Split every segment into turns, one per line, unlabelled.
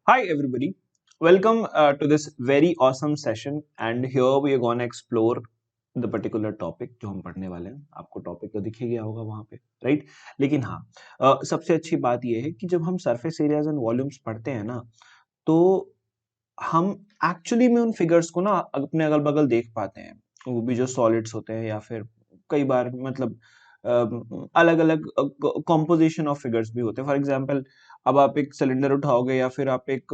Hi everybody, welcome to this very awesome session and here we are going to explore the particular topic जो हम पढ़ने वाले हैं. आपको टॉपिक तो दिख ही गया होगा वहां पे, राइट? लेकिन हाँ, सबसे अच्छी बात यह है कि जब हम सरफेस एरियाज एंड वॉल्यूम्स पढ़ते हैं ना, तो हम एक्चुअली में उन फिगर्स को ना अपने अगल बगल देख पाते हैं, वो भी जो सॉलिड्स होते हैं या फिर कई बार मतलब अलग अलग कॉम्पोजिशन ऑफ फिगर्स भी होते हैं. फॉर एग्जांपल, अब आप एक सिलेंडर उठाओगे या फिर आप एक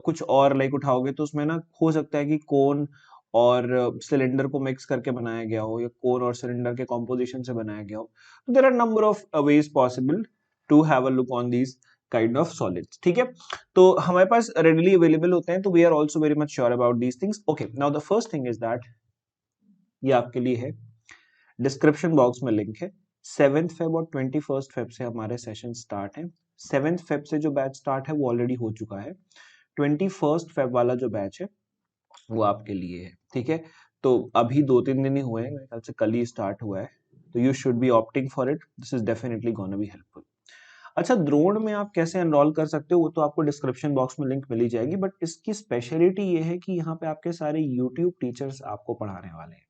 कुछ और लाइक उठाओगे तो उसमें ना हो सकता है कि कोन और सिलेंडर को मिक्स करके बनाया गया हो या कोन और सिलेंडर के कॉम्पोजिशन से बनाया गया हो. तो there are number of ways possible to have a look on these kind of solids. ठीक है, तो हमारे पास रेडीली अवेलेबल होते हैं, तो we are also very much sure about these things. Okay, now the first thing is that ये आपके लिए है, डिस्क्रिप्शन बॉक्स में लिंक है. 7th फेब और 21st फेब से हमारे सेशन स्टार्ट है. 7th फेब से जो बैच स्टार्ट है वो ऑलरेडी हो चुका है. 21st फेब वाला जो बैच है वो आपके लिए है. ठीक है, तो अभी 2-3 दिन ही हुए हैं, मेरे ख्याल से कल ही स्टार्ट हुआ है, तो you should be opting for it. This is definitely gonna be helpful. अच्छा, द्रोण में आप कैसे एनरोल कर सकते हो वो तो आपको डिस्क्रिप्शन बॉक्स में लिंक मिली जाएगी, बट इसकी स्पेशलिटी ये है कि यहाँ पे आपके सारे यूट्यूब टीचर्स आपको पढ़ाने वाले हैं.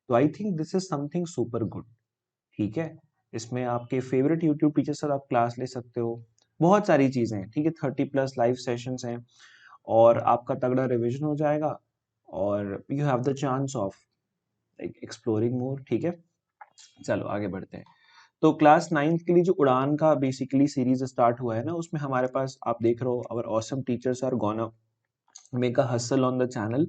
तो I think this is something super good. ठीक है, इसमें आपके फेवरेट यूट्यूब टीचर से आप क्लास ले सकते हो, बहुत सारी चीजें हैं. ठीक है, 30+ लाइव सेशंस हैं और आपका तगड़ा रिवीजन हो जाएगा और you have the chance of exploring more. ठीक है, चलो आगे बढ़ते हैं. तो क्लास 9th के लिए जो उड़ान का बेसिकली सीरीज स्टार्ट हुआ है ना, उसमें हमारे पास आप देख रहे हो our awesome teachers are gonna make a hustle on the channel.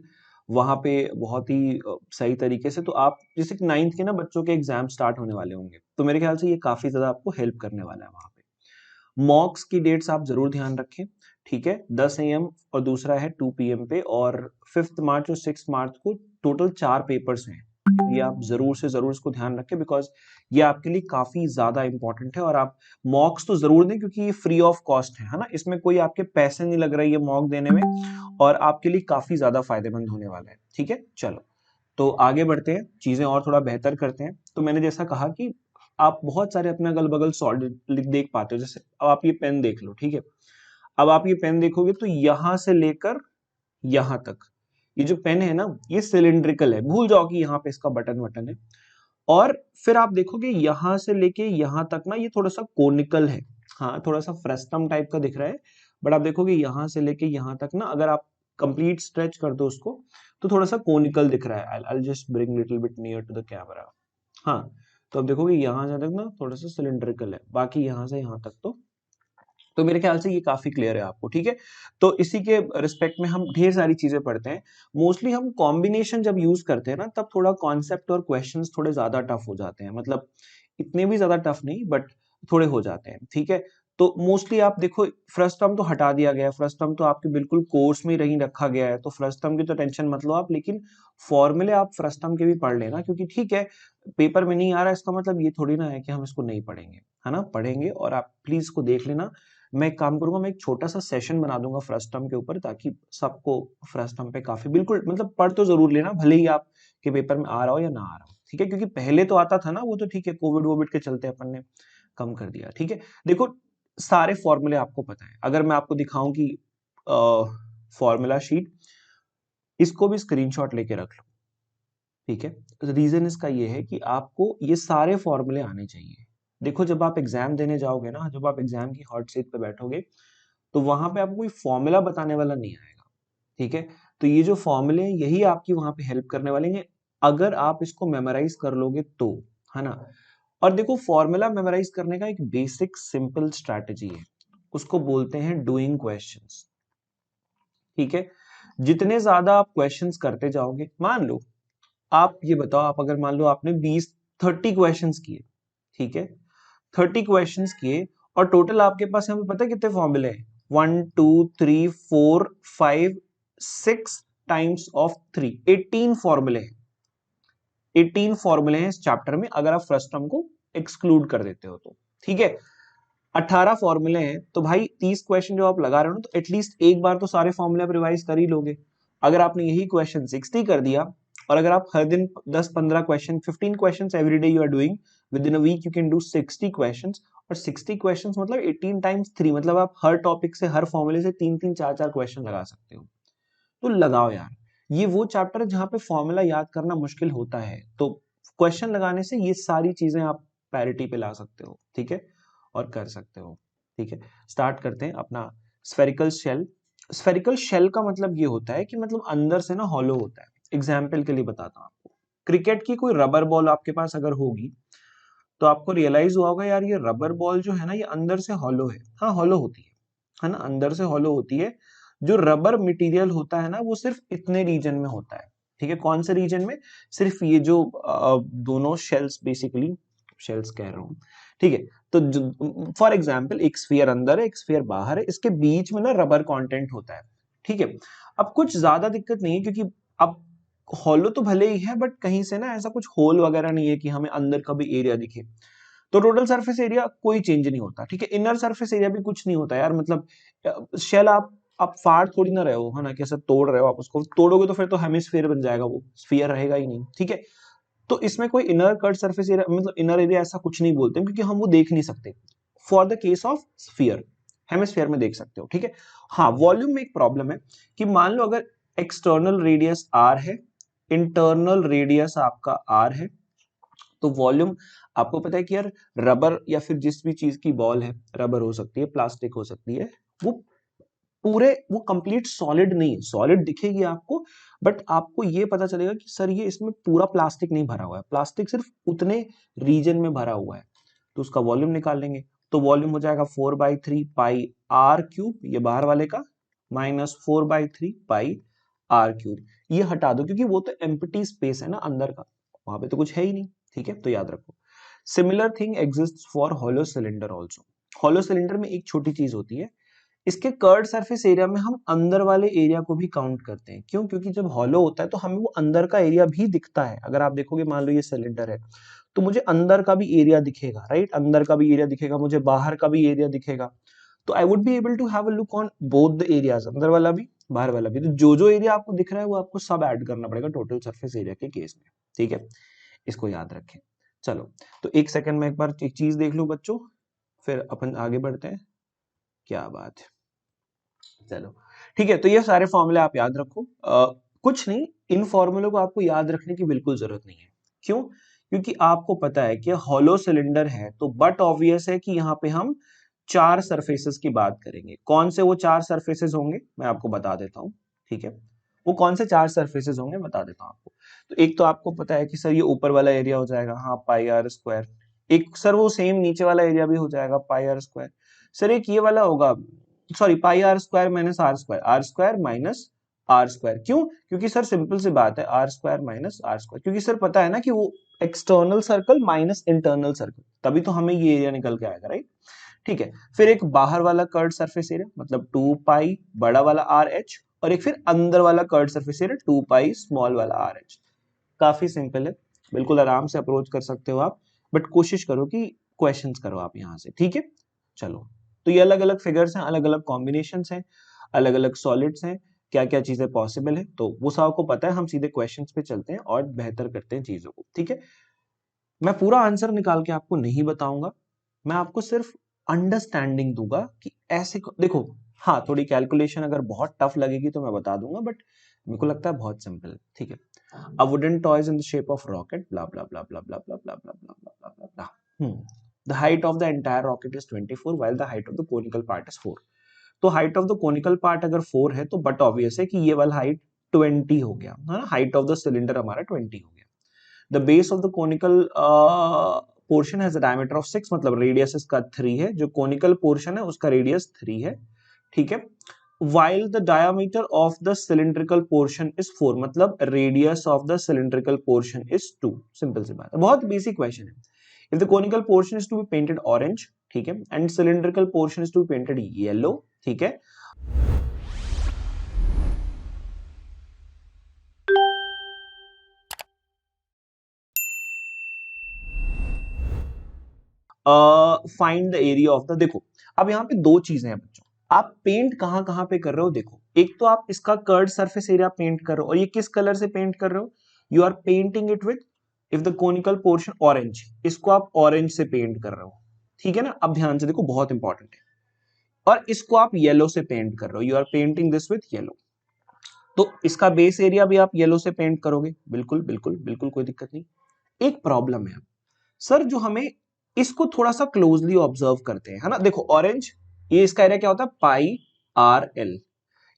वहां पे बहुत ही सही तरीके से, तो आप जैसे कि 9th के ना बच्चों के एग्जाम स्टार्ट होने वाले होंगे, तो मेरे ख्याल से ये काफी ज्यादा आपको हेल्प करने वाला है. वहां पे मॉक्स की डेट्स आप जरूर ध्यान रखें. ठीक है, 10 AM और दूसरा है 2 PM पे, और 5th मार्च और 6th मार्च को टोटल 4 पेपर्स हैं. ये आप जरूर से जरूर इसको ध्यान रखें, बिकॉज ये आपके लिए काफी ज्यादा इंपॉर्टेंट है. और आप मॉक्स तो जरूर दें क्योंकि ये फ्री ऑफ कॉस्ट है ना, इसमें कोई आपके पैसे नहीं लग रहे ये मॉक देने में, और आपके लिए काफी ज्यादा फायदेमंद होने वाला है. ठीक है, चलो तो आगे बढ़ते हैं, चीजें और थोड़ा बेहतर करते हैं. तो मैंने जैसा कहा कि आप बहुत सारे अपने अगल बगल सॉलिड देख पाते हो. जैसे अब आप ये पेन देख लो. ठीक है, अब आप ये पेन देखोगे तो यहां से लेकर यहां तक ये जो पेन है ना, ये सिलिंड्रिकल है. भूल जाओ कि यहाँ पे इसका बटन वटन है. और फिर आप देखोगे यहां से लेके यहां तक ना, ये थोड़ा सा कोनिकल है. हाँ, थोड़ा सा फ्रेस्टम टाइप का दिख रहा है, बट आप देखोगे यहां से लेके यहां तक ना, अगर आप कंप्लीट स्ट्रेच कर दो उसको, तो थोड़ा सा कोनिकल दिख रहा है. I just bring little bit near to the camera. हाँ, तो अब देखोगे यहां से तक ना थोड़ा सा सिलिंड्रिकल है, बाकी यहां से यहां तक तो मेरे ख्याल से ये काफी क्लियर है आपको. ठीक है, तो इसी के रिस्पेक्ट में हम ढेर सारी चीजें पढ़ते हैं. मोस्टली हम कॉम्बिनेशन जब यूज करते हैं ना, तब थोड़ा कॉन्सेप्ट और क्वेश्चंस थोड़े ज्यादा टफ हो जाते हैं. मतलब इतने भी ज्यादा टफ नहीं, बट थोड़े हो जाते हैं. ठीक है, तो मोस्टली आप देखो, फर्स्ट टर्म तो हटा दिया गया है, फर्स्ट टर्म तो आपके बिल्कुल कोर्स में ही रखा गया है, तो फर्स्ट टर्म की तो टेंशन मत लो आप. लेकिन फॉर्मूले आप फर्स्ट टर्म के भी पढ़ लेना, क्योंकि ठीक है, पेपर में नहीं आ रहा, इसका मतलब ये थोड़ी ना है कि हम इसको नहीं पढ़ेंगे, है ना, पढ़ेंगे. और आप प्लीज इसको देख लेना. मैं एक काम करूंगा, मैं एक छोटा सा सेशन बना दूंगा फर्स्ट टर्म के ऊपर, ताकि सबको फर्स्ट टर्म पे काफी बिल्कुल मतलब पढ़ तो जरूर लेना, भले ही आपके पेपर में आ रहा हो या ना आ रहा हो. ठीक है, क्योंकि पहले तो आता था ना, वो तो ठीक है, कोविड वोविड के चलते अपन ने कम कर दिया. ठीक है, देखो सारे फॉर्मूले आपको पता है. अगर मैं आपको दिखाऊं कि फॉर्मूला शीट, इसको भी स्क्रीनशॉट लेके रख लो. ठीक है, रीजन इसका ये है कि आपको ये सारे फॉर्मूले आने चाहिए. देखो, जब आप एग्जाम देने जाओगे ना, जब आप एग्जाम की हॉट सीट पे बैठोगे, तो वहां पे आपको कोई फॉर्मूला बताने वाला नहीं आएगा. ठीक है, तो ये जो फॉर्मूले हैं यही आपकी वहां पे हेल्प करने वाले हैं, अगर आप इसको मेमोराइज कर लोगे तो, है ना. और देखो, फॉर्मूला मेमोराइज करने का एक बेसिक सिंपल स्ट्रैटेजी है, उसको बोलते हैं डूइंग क्वेश्चंस. ठीक है, जितने ज्यादा आप क्वेश्चंस करते जाओगे, मान लो आप ये बताओ, आप अगर मान लो आपने 20-30 क्वेश्चंस किए. ठीक है, 30 क्वेश्चंस किए, और टोटल आपके पास यहाँ पे पता है कितने फॉर्मूले हैं? 1 2 3 4 5 6 टाइम्स ऑफ 3, 18 फॉर्मूले हैं. 18 फॉर्मूले हैं इस चैप्टर में, अगर आप फर्स्ट टर्म को एक्सक्लूड कर देते हो तो. ठीक है, 18 फॉर्मूले हैं, तो भाई 30 क्वेश्चन जो आप लगा रहे हो ना, तो एटलीस्ट एक बार तो सारे फॉर्मूले आप रिवाइज कर ही लोगे. अगर आपने यही क्वेश्चन 60 कर दिया, और अगर आप हर दिन 10-15 question, 15 question every day you are doing, within a week you can do 60 questions, और 60 क्वेश्चंस मतलब 18 टाइम्स 3, मतलब आप हर टॉपिक से, हर फॉर्मूले से 3-3 4-4 क्वेश्चन लगा सकते हो। तो लगाओ यार, ये वो चैप्टर है जहां पे फॉर्मूला याद करना मुश्किल होता है, तो क्वेश्चन लगाने से ये सारी चीजें आप पैरिटी पे ला सकते हो, ठीक है, और कर सकते हो, ठीक है। स्टार्ट करते हैं अपना स्फेरिकल शेल। स्फेरिकल शेल का मतलब ये होता है कि मतलब अंदर से ना हॉलो होता है। एग्जाम्पल के लिए बताता हूँ आपको, क्रिकेट की कोई रबर बॉल आपके पास अगर होगी, तो आपको रियलाइज हुआ होगा यार ये रबर बॉल जो है ना ये अंदर से हॉलो है। हाँ, हॉलो होती है ना, अंदर से हॉलो होती है। जो रबर मटेरियल होता है ना वो सिर्फ इतने रीजन में होता है, ठीक है। कौन से रीजन में? सिर्फ ये जो दोनों शेल्स, बेसिकली शेल्स कह रहा हूँ, ठीक है। तो फॉर एग्जाम्पल एक स्फीयर अंदर है, एक स्फीयर बाहर है, इसके बीच में ना रबर कंटेंट होता है, ठीक है। अब कुछ ज्यादा दिक्कत नहीं है, क्योंकि अब हॉलो तो भले ही है बट कहीं से ना ऐसा कुछ होल वगैरह नहीं है कि हमें अंदर का भी एरिया दिखे। तो टोटल सरफेस एरिया कोई चेंज नहीं होता, ठीक है। इनर सरफेस एरिया भी कुछ नहीं होता यार, मतलब शेल आप फाड़ थोड़ी ना रहे हो, है ना, कैसे तोड़ रहे हो आप उसको, तोड़ोगे तो फिर तो हेमिस्फीयर बन जाएगा, वो स्फीयर रहेगा ही नहीं, ठीक है। तो इसमें कोई इनर कट सरफेस एरिया, मतलब इनर एरिया ऐसा कुछ नहीं बोलते हैं, क्योंकि हम वो देख नहीं सकते। For the case of sphere, hemisphere में देख सकते हो, ठीक है। हाँ, वॉल्यूम में एक प्रॉब्लम है कि मान लो अगर एक्सटर्नल रेडियस आर है, इंटरनल रेडियस आपका आर है, तो वॉल्यूम, आपको पता है कि यार रबर या फिर जिस भी चीज की बॉल है, रबर हो सकती है, प्लास्टिक हो सकती है, वो वो कंप्लीट सॉलिड नहीं है, सॉलिड दिखेगी आपको, बट आपको ये पता चलेगा कि सर ये इसमें पूरा प्लास्टिक नहीं भरा हुआ है, प्लास्टिक सिर्फ उतने रीजन में भरा हुआ है। तो उसका वॉल्यूम निकाल लेंगे, तो वॉल्यूम हो जाएगा 4/3 पाई आर क्यूब, ये बाहर वाले का, माइनस 4/3 पाई आर क्यूब। ये हटा दो क्योंकि वो तो एम्प्टी स्पेस है ना अंदर का, वहां पे तो कुछ है ही नहीं, ठीक है। तो याद रखो, similar thing exist for hollow cylinder also. Hollow cylinder में एक छोटी चीज होती है, इसके कर्ड सरफेस एरिया में हम अंदर वाले एरिया को भी काउंट करते हैं। क्यों? क्योंकि जब हॉलो होता है तो हमें वो अंदर का एरिया भी दिखता है। अगर आप देखोगे, मान लो ये सिलेंडर है, तो मुझे अंदर का भी एरिया दिखेगा, राइट, अंदर का भी एरिया दिखेगा, मुझे बाहर का भी एरिया दिखेगा। तो I would be able to have a look on both the areas, अंदर वाला भी बाहर वाला भी। तो जो जो एरिया आपको दिख रहा है वो आपको सब ऐड करना पड़ेगा टोटल सरफेस एरिया के केस में, ठीक है। इसको याद रखें। चलो, तो एक सेकंड में एक बार एक चीज देख लो बच्चों, फिर अपन आगे बढ़ते हैं। क्या बात है, चलो ठीक है। तो ये सारे फॉर्मूले आप याद रखो। कुछ नहीं, इन फॉर्मूलों को आपको याद रखने की बिल्कुल जरूरत नहीं है। क्यों? क्योंकि आपको पता है कि हॉलो सिलेंडर है, तो बट ऑब्वियस है कि यहाँ पे हम 4 सरफेसेस की बात करेंगे। कौन से वो 4 सरफेसेस होंगे मैं आपको बता देता हूँ, ठीक है। वो कौन से 4 सरफेसेस होंगे बता देता हूँ आपको। तो एक तो आपको पता है कि सर ये ऊपर वाला एरिया हो जाएगा, हाँ, पाई आर स्क्वायर। एक सर वो सेम नीचे वाला एरिया भी हो जाएगा, पाई आर स्क्वायर। सर एक ये वाला होगा, sorry, pi are square minus R square minus R square. क्यों? क्योंकि सर सिंपल सी बात है, R square minus R square, क्योंकि सर पता है ना कि वो external circle minus internal circle, तभी तो हमें ये एरिया निकल के आएगा, राइट। ठीक है। फिर एक बाहर वाला कर्ड सरफेस एरिया, मतलब 2 पाई बड़ा वाला आर एच, और एक फिर अंदर वाला curved surface area 2 pi small वाला आर एच। काफी सिंपल है, बिल्कुल आराम से अप्रोच कर सकते हो आप, बट कोशिश करो कि क्वेश्चंस करो आप यहाँ से, ठीक है। चलो, तो ये अलग अलग फिगर्स हैं, अलग अलग कॉम्बिनेशंस हैं, अलग अलग सॉलिड्स हैं, क्या क्या चीजें पॉसिबल है, तो वो सब आपको पता है। हम सीधे क्वेश्चंस पे चलते हैं और बेहतर करते हैं चीजों को, ठीक है। मैं पूरा आंसर निकाल के आपको नहीं बताऊंगा, मैं आपको सिर्फ अंडरस्टैंडिंग दूंगा कि ऐसे देखो। हाँ, थोड़ी कैलकुलेशन अगर बहुत टफ लगेगी तो मैं बता दूंगा, बट मेरे को लगता है बहुत सिंपल है, ठीक है। A wooden toy is in the shape of rocket, blah blah blah blah blah blah blah blah blah blah blah blah blah. The height of the entire rocket is 24, while the height of the conical part is 4. तो height of the conical part अगर 4 है तो but obvious है कि ये वाला height 20 हो गया, है ना। हाइट ऑफ द सिलेंडर हमारा 20 हो गया। The base of the conical portion has a diameter of 6, मतलब रेडियस इसका 3 है, जो कोनिकल पोर्शन है उसका रेडियस 3 है, ठीक है। while the diameter of the cylindrical portion is 4, मतलब radius of the cylindrical portion is 2। Simple सी बात है, बहुत बेसिक क्वेश्चन है। if the conical portion is to be painted orange, ठीक है, and cylindrical portion is to be painted yellow, ठीक है, find the area of the, देखो अब यहाँ पे दो चीजें हैं बच्चों, आप पेंट कहां कहां पे कर रहे हो। देखो, एक तो आप इसका कर्ड सरफेस एरिया पेंट कर रहे हो, और ये किस कलर से पेंट कर रहे हो, you are painting it with, if the conical portion orange, इसको आप ऑरेंज से पेंट कर रहे हो, ठीक है ना। अब ध्यान से देखो, बहुत इंपॉर्टेंट है। और इसको आप येलो से पेंट कर रहे हो, you are painting this with yellow, तो इसका बेस एरिया भी आप येलो से पेंट करोगे, बिल्कुल बिल्कुल बिल्कुल कोई दिक्कत नहीं। एक प्रॉब्लम है सर, जो हमें इसको थोड़ा सा क्लोजली ऑब्जर्व करते हैं, है ना। देखो ऑरेंज, ये इसका एरिया क्या होता है, पाई आर एल।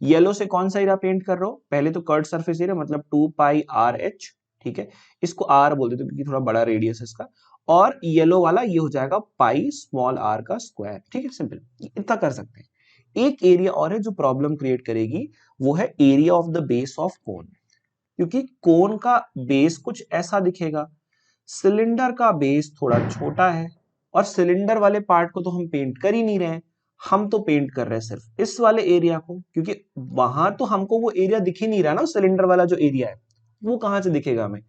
येलो से कौन सा एरिया पेंट कर रहे हो, पहले तो कर्ड सरफेस एरिया मतलब 2 पाई आर एच, ठीक है, इसको आर बोल देते हैं क्योंकि थोड़ा बड़ा रेडियस है इसका। और येलो वाला ये हो जाएगा पाई स्मॉल आर का स्क्वायर, ठीक है, सिंपल, इतना कर सकते हैं। एक एरिया और है जो प्रॉब्लम क्रिएट करेगी, वो है area of the base of cone, क्योंकि कोन का बेस कुछ ऐसा दिखेगा, सिलेंडर का बेस थोड़ा छोटा है, और सिलेंडर वाले पार्ट को तो हम पेंट कर ही नहीं रहे हैं, हम तो पेंट कर रहे हैं सिर्फ इस वाले एरिया को, क्योंकि वहां तो हमको वो एरिया दिख ही नहीं रहा ना, सिलेंडर वाला जो एरिया है वो कहां से दिखेगा हमें।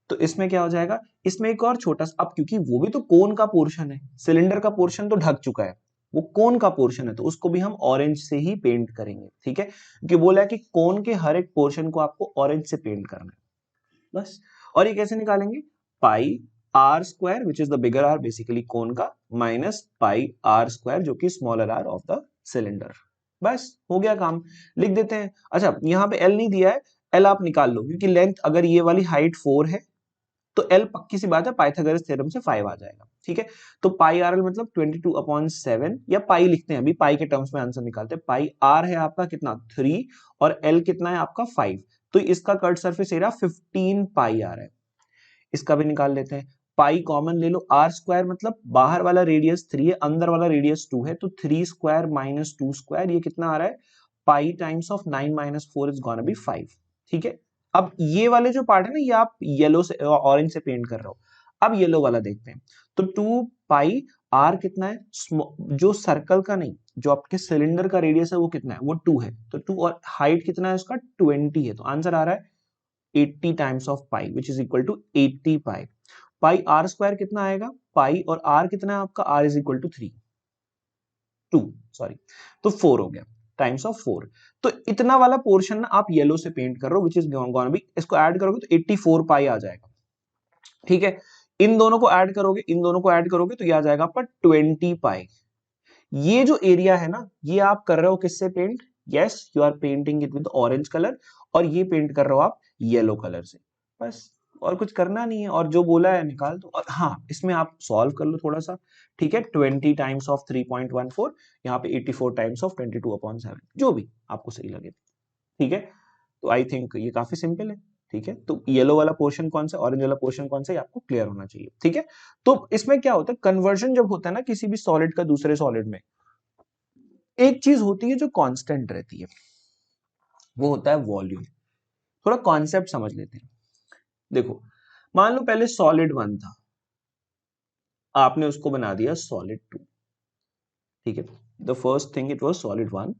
तो इसमें क्या हो जाएगा, इसमें एक और छोटा सा, अब क्योंकि वो भी तो कोन का पोर्शन है, सिलेंडर का पोर्शन तो ढक चुका है, वो कोन का पोर्शन है, तो उसको भी हम ऑरेंज से ही पेंट करेंगे, ठीक है, क्योंकि बोला है कि कोन के हर एक पोर्शन को आपको ऑरेंज से पेंट करना है बस। और ये कैसे निकालेंगे, pi are square which is the bigger r basically cone का, माइनस पाई आर स्क्वायर जो कि smaller r of the cylinder, बस हो गया काम, लिख देते हैं। अच्छा यहां पे एल नहीं दिया है, एल आप निकाल लो, क्योंकि लेंथ अगर ये वाली हाइट 4 है तो एल पक्की सी बात है पाइथागोरस थ्योरम से 5 आ जाएगा, ठीक है। तो पाई आर एल मतलब 22/7, या पाई लिखते हैं, अभी पाई के टर्म्स में आंसर निकालते हैं। पाई आर है आपका कितना 3, और एल कितना है आपका 5, तो इसका curve surface area 15 pi R है, इसका भी निकाल लेते हैं। पाई कॉमन ले लो, आर स्क्वायर मतलब बाहर वाला रेडियस 3 है, अंदर वाला रेडियस 2 है, तो 3 स्क्वायर माइनस 2 स्क्वायर, ये कितना आ रहा है, पाई times of 9 minus 4 is gonna be 5, ठीक है। अब ये वाले जो पार्ट है ना, ये आप येलो से ऑरेंज से पेंट कर रहे हो। अब येलो वाला देखते हैं, तो 2 पाई आर कितना है, जो सर्कल का नहीं, जो आपके सिलेंडर का रेडियस है वो कितना है, वो 2 है, तो 2, और हाइट कितना है उसका 20 है, तो आंसर आ रहा है 80 times of pi which is equal to 80 pi. Pi are square कितना आएगा, पाई और आर कितना है आपका, R is equal to 2 sorry, तो 4 हो गया, टाइम्स ऑफ 4। तो इतना वाला पोर्शन ना आप येलो से पेंट कर रहे हो विच इज गोना बी, इसको ऐड करोगे तो 84 पाई आ जाएगा, ठीक है। इन दोनों को ऐड करोगे, इन दोनों को ऐड करोगे तो ये आ जाएगा आपका 20 पाई। ये जो एरिया है ना, ये आप कर रहे हो किससे paint, yes you are painting it with orange colour, और ये पेंट कर रहे हो आप येलो कलर से, बस, और कुछ करना नहीं है, और जो बोला है निकाल दो। और हाँ इसमें आप सॉल्व कर लो थोड़ा सा, ठीक है, 20 टाइम्स ऑफ 3.14, यहाँ पे 84 टाइम्स ऑफ 22/7, जो भी आपको सही लगे, ठीक है। तो आई थिंक ये काफी सिंपल है, ठीक है। तो येलो वाला पोर्शन कौन सा, ऑरेंज वाला पोर्शन कौन सा, ये आपको क्लियर होना चाहिए, ठीक है। तो इसमें क्या होता है, कन्वर्जन जब होता है ना किसी भी सॉलिड का दूसरे सॉलिड में, एक चीज होती है जो कांस्टेंट रहती है, वो होता है वॉल्यूम। थोड़ा कॉन्सेप्ट समझ लेते हैं। देखो मान लो पहले सॉलिड 1 था, आपने उसको बना दिया सॉलिड 2, ठीक है। The first thing it was solid 1,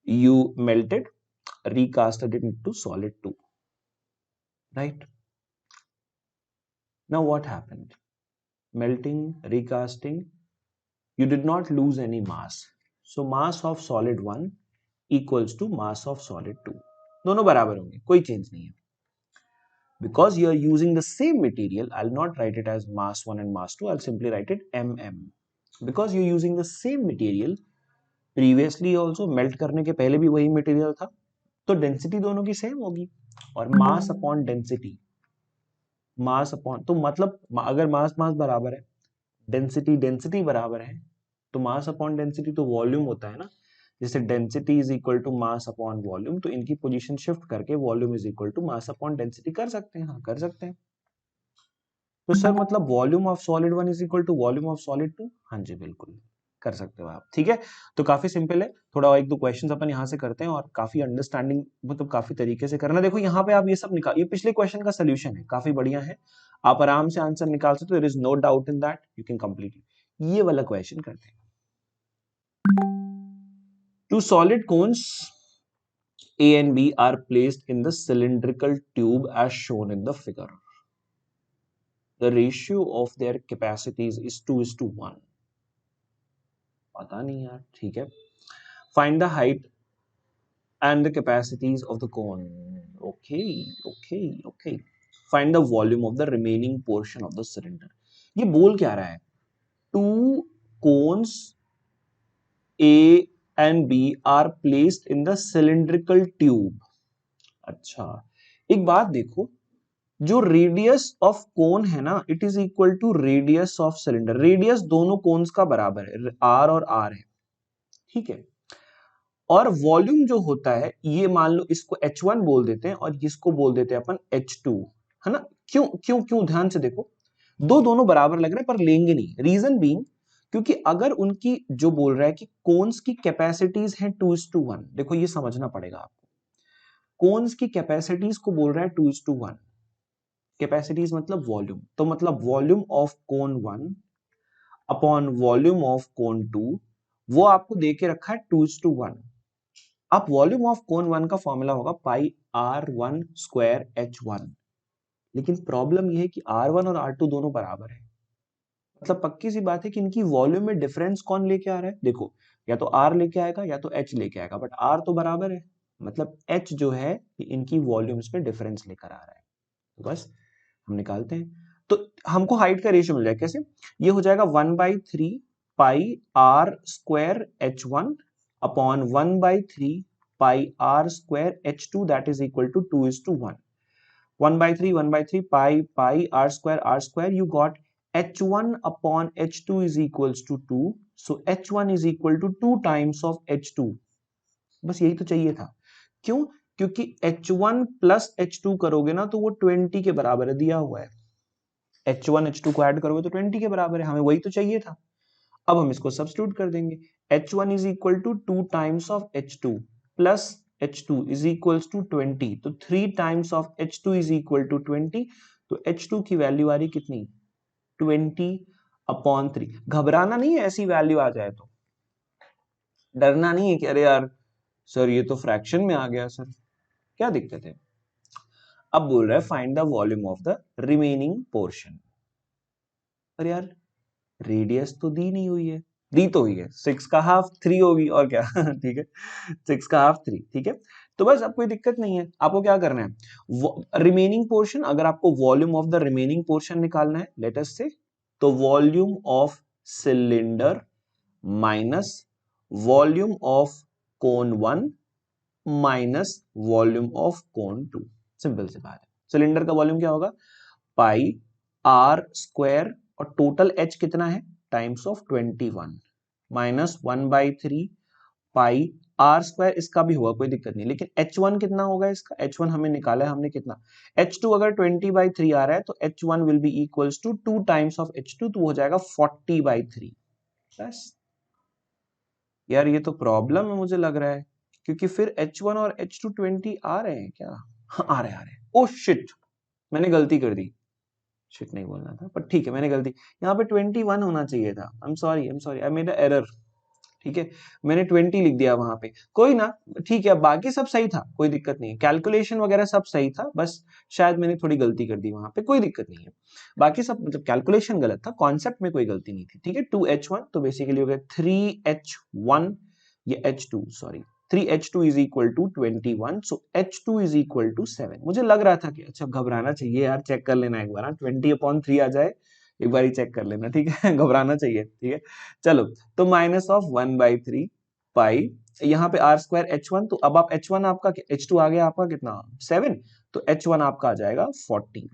you melted, recasted it into solid 2, right? Now what happened, melting, recasting, you did not lose any mass, so mass of solid 1 equals to mass of solid 2, दोनों बराबर होंगे, कोई change नहीं है। Because you are using the same material, I'll not write it as mass 1 and mass 2, I'll simply write it mm. Because you're using the same material, previously also melt करने के पहले भी वही material था, तो density दोनों की same होगी, और mass upon density, mass upon, तो मतलब अगर mass mass बराबर है, density density बराबर है, तो mass upon density तो volume होता है ना, जैसे density is equal to mass upon volume, तो इनकी पोजीशन शिफ्ट करके volume is equal to mass upon density कर सकते हैं, हाँ कर सकते हैं। तो सर मतलब volume of solid 1 is equal to volume of solid 2, हाँ जी बिल्कुल कर सकते हो आप, ठीक है। तो काफी सिंपल है, थोड़ा एक दो क्वेश्चंस अपन यहाँ से करते हैं, और काफी अंडरस्टैंडिंग मतलब काफी तरीके से करना। देखो यहाँ पे आप ये सब निकाल, ये पिछले क्वेश्चन का सोल्यूशन है, काफी बढ़िया है, आप आराम से आंसर निकाल सकते हो, there is no doubt in that, you can complete. ये वाला क्वेश्चन करते हैं। Two solid cones A and B are placed in the cylindrical tube as shown in the figure. The ratio of their capacities is 2:1. पता नहीं यार, ठीक है। Find the height and the capacities of the cone. Okay. Find the volume of the remaining portion of the cylinder. ये बोल क्या रहा है? two cones A and B are placed in the cylindrical tube. अच्छा, एक बात देखो, जो रेडियस ऑफ कोन है ना, it is equal to radius of cylinder. Radius दोनों कोन्स का बराबर है, आर और आर है, ठीक है। और वॉल्यूम जो होता है, ये मान लो इसको H1 बोल देते हैं और इसको बोल देते हैं अपन H2, है ना। क्यों क्यों क्यों, ध्यान से देखो, दोनों बराबर लग रहे हैं पर लेंगे नहीं। रीजन बीइंग, क्योंकि अगर उनकी जो बोल रहा है कि कोन्स की कैपेसिटीज हैं 2:1, देखो ये समझना पड़ेगा आपको। कोन्स की कैपेसिटीज को बोल रहा है 2:1, कैपेसिटीज मतलब वॉल्यूम, तो मतलब volume of cone 1 upon volume of cone 2, वो आपको दे के रखा है 2:1। अब वॉल्यूम ऑफ कोन 1 का फॉर्मूला होगा पाई R1 स्क्वायर H1, लेकिन प्रॉब्लम यह है कि R1 और R2 दोनों बराबर है, मतलब पक्की सी बात है कि इनकी वॉल्यूम में डिफरेंस कौन लेके आ रहा है। देखो, या तो R लेके आएगा या तो H लेके आएगा, बट R तो बराबर है, मतलब H जो है इनकी वॉल्यूम्स में डिफरेंस लेकर आ रहा है। तो बस हम निकालते हैं, तो हमको हाइट का रेशियो मिल जाएगा। कैसे? ये हो जाएगा 1/3 pi R square H1 upon 1/3 pi R square H2, that is equal to 2:1। 1/3 pi R square, you got H1 upon H2 is equals to 2, so H1 is equal to 2 times of H2। बस यही तो चाहिए था। क्यों? क्योंकि H1 plus H2 करोगे ना तो वो 20 के बराबर है, दिया हुआ है। H1 H2 को ऐड करोगे तो 20 के बराबर है, हमें वही तो चाहिए था। अब हम इसको सब्स्टिट्यूट कर देंगे, H1 is equal to 2 times of H2 plus H2 is equals to 20, तो 3 times of H2 is equal to 20, तो H2 की वैल्यू आ रही कितनी? 20/3। घबराना नहीं है ऐसी वैल्यू आ जाए तो, डरना नहीं है कि अरे यार सर ये तो फ्रैक्शन में आ गया, सर क्या दिक्कत है। अब बोल रहा है find the volume of the remaining portion. अरे यार रेडियस तो दी नहीं हुई है, दी तो हुई है 6 का हाफ 3 होगी और क्या ठीक है, 6 का हाफ 3, ठीक है। तो बस अब कोई दिक्कत नहीं है, आपको क्या करना है, रिमेनिंग पोर्शन, अगर आपको volume of the remaining portion निकालना है, लेट अस से, तो volume of cylinder minus volume of cone 1 minus volume of cone 2, simple सी बात है। सिलेंडर का वॉल्यूम क्या होगा? पाई आर स्क्वायर, और टोटल H कितना है? Times of 21 minus 1/3 pi are square, इसका भी होगा कोई दिक्कत नहीं, लेकिन H1 कितना होगा इसका? H1 हमें निकाला है हमने कितना, H2 अगर 20/3 आ रहा है तो H1 will be equals to 2 times of H2, तो हो जाएगा 40/3। बस यार ये तो प्रॉब्लम है मुझे लग रहा है, क्योंकि फिर H1 और H2 20 आ रहे हैं क्या? हाँ आ रहे हैं। ओह शिट, मैंने गलती कर दी, शिट नहीं बोलना था, पर ठीक है मैंने गलती, यहाँ पे 21 होना चाहिए था। I am sorry I made a error, ठीक है, मैंने 20 लिख दिया वहां पे, कोई ना, ठीक है, बाकी सब सही था, कोई दिक्कत नहीं है, कैलकुलेशन वगैरह सब सही था, बस शायद मैंने थोड़ी गलती कर दी वहां पे, कोई दिक्कत नहीं है। बाकी सब मतलब कैलकुलेशन गलत था, कॉन्सेप्ट में कोई गलती नहीं थी, ठीक है। 2H1 तो बेसिकली हो गया 3H1, ये H2 sorry 3H2 is equal to 21, so H2 is equal to 7। मुझे लग रहा था कि अच्छा घबराना चाहिए यार, चेक कर लेना एक बार, 20/3 आ जाए एक बार ही चेक कर लेना, ठीक है घबराना चाहिए, ठीक है। चलो, तो माइनस ऑफ 1/3 पाई, यहाँ पे आर स्क्वायर H1, तो अब आप H1 आपका H2 आ गया आपका कितना 7, तो H1 आपका आ जाएगा 40,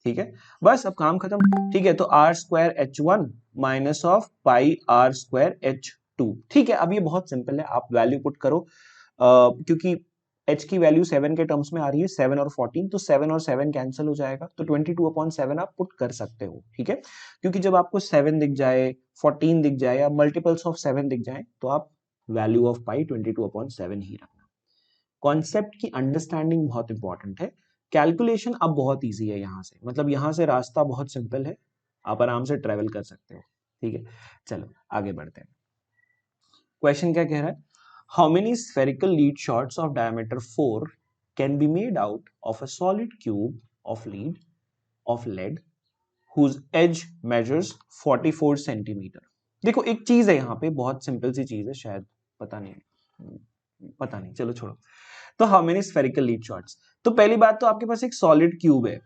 ठीक है। बस अब काम खत्म, ठीक है। तो R square H1 minus of pi are square H2, ठीक है। अब ये बहुत सिंपल है, आप वैल्यू पुट करो, क्योंकि H की वैल्यू 7 के टर्म्स में आ रही है, 7 और 14, तो 7 और 7 कैंसिल हो जाएगा, तो 22/7 आप पुट कर सकते हो, ठीक है। क्योंकि जब आपको 7 दिख जाए, 14 दिख जाए, या मल्टीपल्स ऑफ 7 दिख जाए, तो आप वैल्यू ऑफ पाई 22/7 ही रखना। कॉन्सेप्ट की अंडरस्टैंडिंग बहुत इंपॉर्टेंट है, कैलकुलेशन अब बहुत ईजी है, यहाँ से मतलब यहाँ से रास्ता बहुत सिंपल है, आप आराम से ट्रेवल कर सकते हो, ठीक है। चलो आगे बढ़ते हैं। क्वेश्चन क्या कह रहा है, how many spherical lead shots of diameter 4 can be made out of a solid cube of lead whose edge measures 44 centimetre. देखो एक चीज है यहाँ पे, बहुत सिंपल सी चीज है, शायद पता नहीं, चलो छोड़ो। तो how many spherical lead shots, तो पहली बात तो आपके पास एक सॉलिड क्यूब है,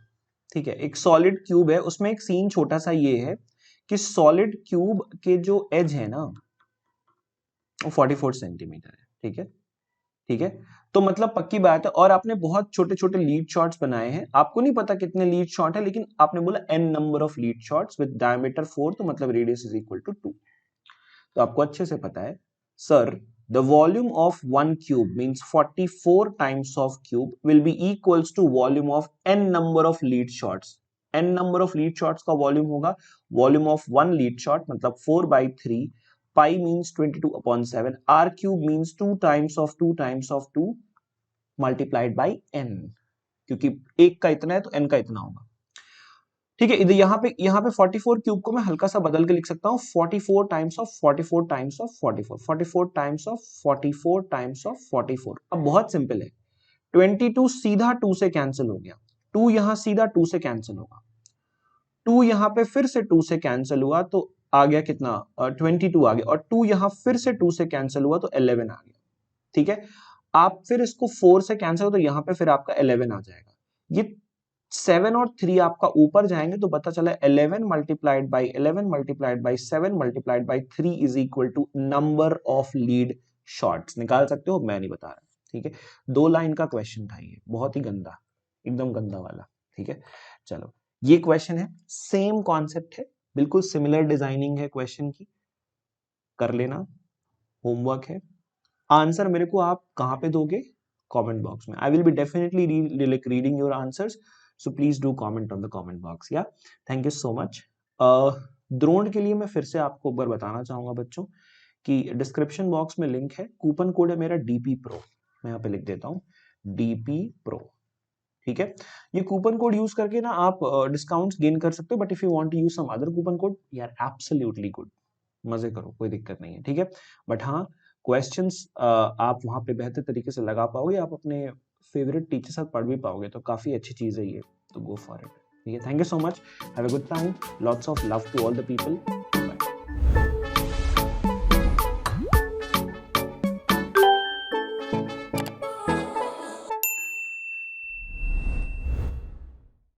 ठीक है, एक सॉलिड क्यूब है, उसमें एक सीन छोटा सा ये है कि सॉलिड क्यूब के जो एज है ना वो 44 सेंटीमीटर है। ठीक है, ठीक है, तो मतलब पक्की बात है। और आपने बहुत छोटे छोटे लीड शॉट्स बनाए हैं, आपको नहीं पता कितने लीड शॉट है, लेकिन आपने बोला n number of lead shots with diameter 4, तो मतलब रेडियस इज इक्वल टू 2। तो आपको अच्छे से पता है sir the volume of one cube means 44 times of cube will be equals to volume of n number of lead shots. n number of lead shots का volume होगा volume of one lead shot, मतलब 4/3, pi means 22/7, r cube means 2 times of 2 times of 2 multiplied by n, क्योंकि एक का इतना है तो n का इतना होगा। ठीक है, इधर यहाँ पे 44 क्यूब को मैं हल्का सा बदल के लिख सकता हूँ 44 times of 44 times of 44, 44 times of 44 times of 44। अब बहुत सिंपल है, 22 सीधा 2 से कैंसिल हो गया, 2 यहां सीधा 2 से कैंसिल होगा, 2 यहां पे फिर से 2 से कैंसिल हुआ तो आ गया कितना 22 आ गया, और 2 यहां फिर से 2 से कैंसिल हुआ तो 11 आ गया। ठीक है, आप फिर इसको 4 से कैंसिल हो तो यहां पे फिर आपका 11 आ जाएगा। ये 7 और 3 आपका ऊपर जाएंगे तो पता चला 11 multiplied by 11 multiplied by 7 multiplied by 3 is equal to number of lead shots. निकाल सकते हो, मैं नहीं बता रहा। ठीक है, 2 लाइन का क्वेश्चन था ये, बहुत ही गंदा, एकदम गंदा वाला। ठीक है, चलो ये क्वेश्चन है, सेम कॉन्सेप्ट है, बिल्कुल सिमिलर डिजाइनिंग है क्वेश्चन की, कर लेना, होमवर्क है। आंसर मेरे को आप कहां पे दोगे? कमेंट बॉक्स में। I will be definitely reading your answers, so please do comment on the comment box. या thank you so much. Drona के लिए मैं फिर से आपको एक बार बताना चाहूंगा बच्चों कि डिस्क्रिप्शन बॉक्स में लिंक है, कूपन कोड है मेरा DP Pro, मैं यहाँ पे लिख देता हूँ DP Pro। ठीक है, ये कूपन कोड यूज करके ना आप डिस्काउंट्स गेन कर सकते हो, but if you want to use some other coupon code, you are absolutely good, मजे करो, कोई दिक्कत नहीं है। ठीक है, बट हाँ क्वेश्चंस आप वहां पे बेहतर तरीके से लगा पाओगे, आप अपने फेवरेट टीचर साथ पढ़ भी पाओगे, तो काफी अच्छी चीज है ये, तो गो फॉर इट। ठीक है, thank you so much, have a good time, lots of love to all the people.